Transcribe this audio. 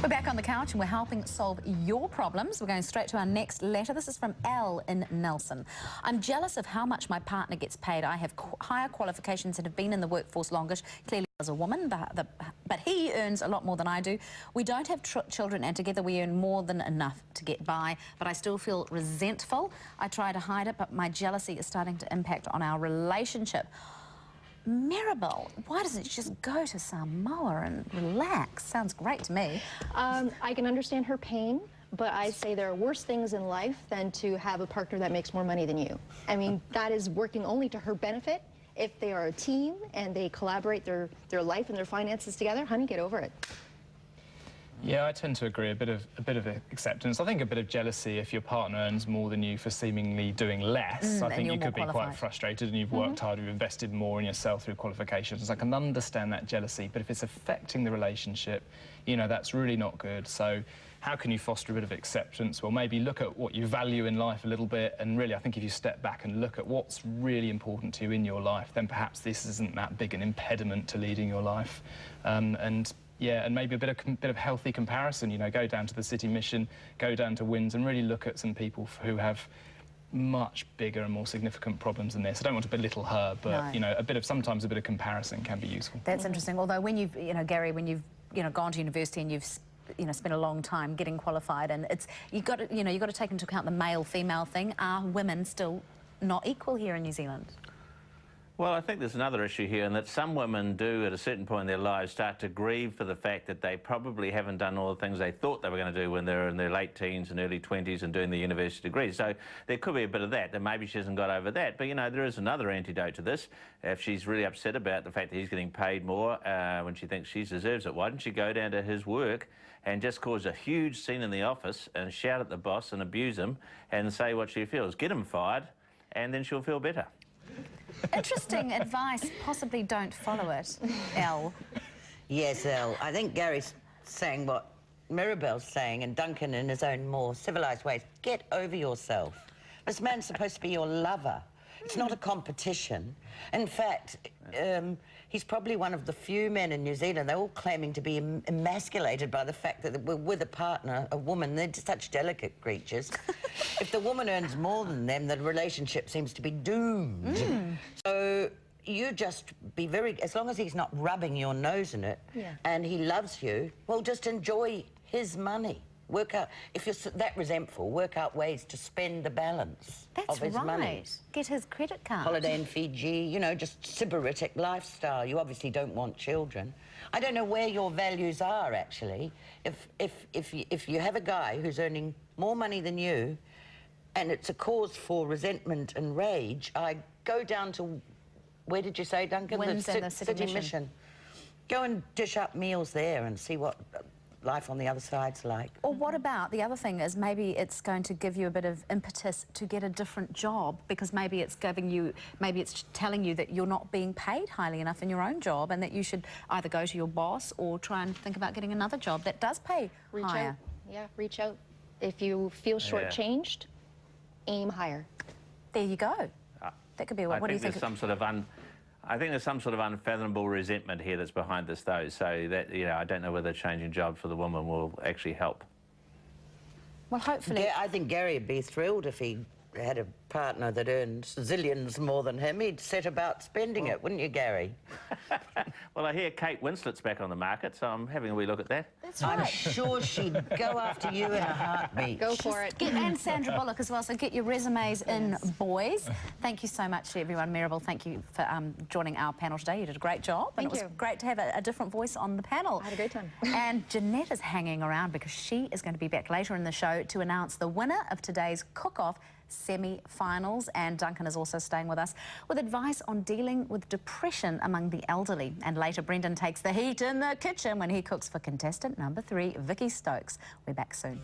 We're back on the couch and we're helping solve your problems. We're going straight to our next letter. This is from Elle in Nelson. I'm jealous of how much my partner gets paid. I have higher qualifications and have been in the workforce longer. Clearly as a woman, but he earns a lot more than I do. We don't have children and together we earn more than enough to get by, but I still feel resentful. I try to hide it, but my jealousy is starting to impact on our relationship. Maribel, why doesn't she just go to Samoa and relax? Sounds great to me. I can understand her pain, but I say there are worse things in life than to have a partner that makes more money than you. I mean, that is working only to her benefit. If they are a team and they collaborate their life and their finances together, honey, get over it. Yeah, I tend to agree. A bit of acceptance. I think a bit of jealousy if your partner earns more than you for seemingly doing less. I think you could be quite frustrated, and you've worked hard, you've invested more in yourself through qualifications. I can understand that jealousy, but if it's affecting the relationship, you know, that's really not good. So how can you foster a bit of acceptance? Well, maybe look at what you value in life a little bit, and really I think if you step back and look at what's really important to you in your life, then perhaps this isn't that big an impediment to leading your life. Yeah, and maybe a bit of healthy comparison, you know, go down to the City Mission, go down to Winds and really look at some people who have much bigger and more significant problems than this. I don't want to belittle her, but, you know, sometimes a bit of comparison can be useful. That's interesting, although when you've, you know, Gary, when you've, you know, gone to university and you've, you know, spent a long time getting qualified, and you've got to take into account the male-female thing. Are women still not equal here in New Zealand? Well, I think there's another issue here, and that some women do, at a certain point in their lives, start to grieve for the fact that they probably haven't done all the things they thought they were going to do when they're in their late teens and early 20s and doing the university degree. So there could be a bit of that maybe she hasn't got over that. But, you know, there is another antidote to this. If she's really upset about the fact that he's getting paid more when she thinks she deserves it, why don't she go down to his work and just cause a huge scene in the office and shout at the boss and abuse him and say what she feels? Get him fired, and then she'll feel better. Interesting advice. Possibly don't follow it, Elle. Yes, Elle. I think Gary's saying what Maribel's saying, and Duncan in his own more civilised ways. Get over yourself. This man's supposed to be your lover. It's not a competition. In fact, he's probably one of the few men in New Zealand, they're all claiming to be emasculated by the fact that we're with a partner, a woman. They're such delicate creatures. If the woman earns more than them, the relationship seems to be doomed. So you just be very, as long as he's not rubbing your nose in it, and he loves you, well, just enjoy his money. Work out, if you're that resentful, work out ways to spend the balance of his money. Get his credit card. Holiday in Fiji, you know, just sybaritic lifestyle. You obviously don't want children. I don't know where your values are, actually. If you have a guy who's earning more money than you, and it's a cause for resentment and rage, I go down to, where did you say, Duncan? Winds and the City Mission. Go and dish up meals there and see what life on the other side's like. Or what about, the other thing is maybe it's going to give you a bit of impetus to get a different job, because maybe it's giving you, maybe it's telling you that you're not being paid highly enough in your own job, and that you should either go to your boss or try and think about getting another job that does pay higher. Yeah, reach out. If you feel shortchanged, aim higher. There you go. That could be what do you think? I think there's some sort of unfathomable resentment here that's behind this, though. So that, you know, I don't know whether changing job for the woman will actually help. Well, hopefully. Yeah, I think Gary would be thrilled if he had a partner that earns zillions more than him. He'd set about spending it, wouldn't you, Gary? Well, I hear Kate Winslet's back on the market, so I'm having a wee look at that. That's right. I'm sure she'd go after you in a heartbeat. Go for it. And Sandra Bullock as well, so get your resumes in, boys. Thank you so much to everyone. Maribel, thank you for joining our panel today. You did a great job. Thank you. It was great to have a different voice on the panel. I had a great time. And Jeanette is hanging around because she is going to be back later in the show to announce the winner of today's cook-off semi-finals, and Duncan is also staying with us with advice on dealing with depression among the elderly. And later, Brendan takes the heat in the kitchen when he cooks for contestant number 3, Vicky Stokes. We're back soon.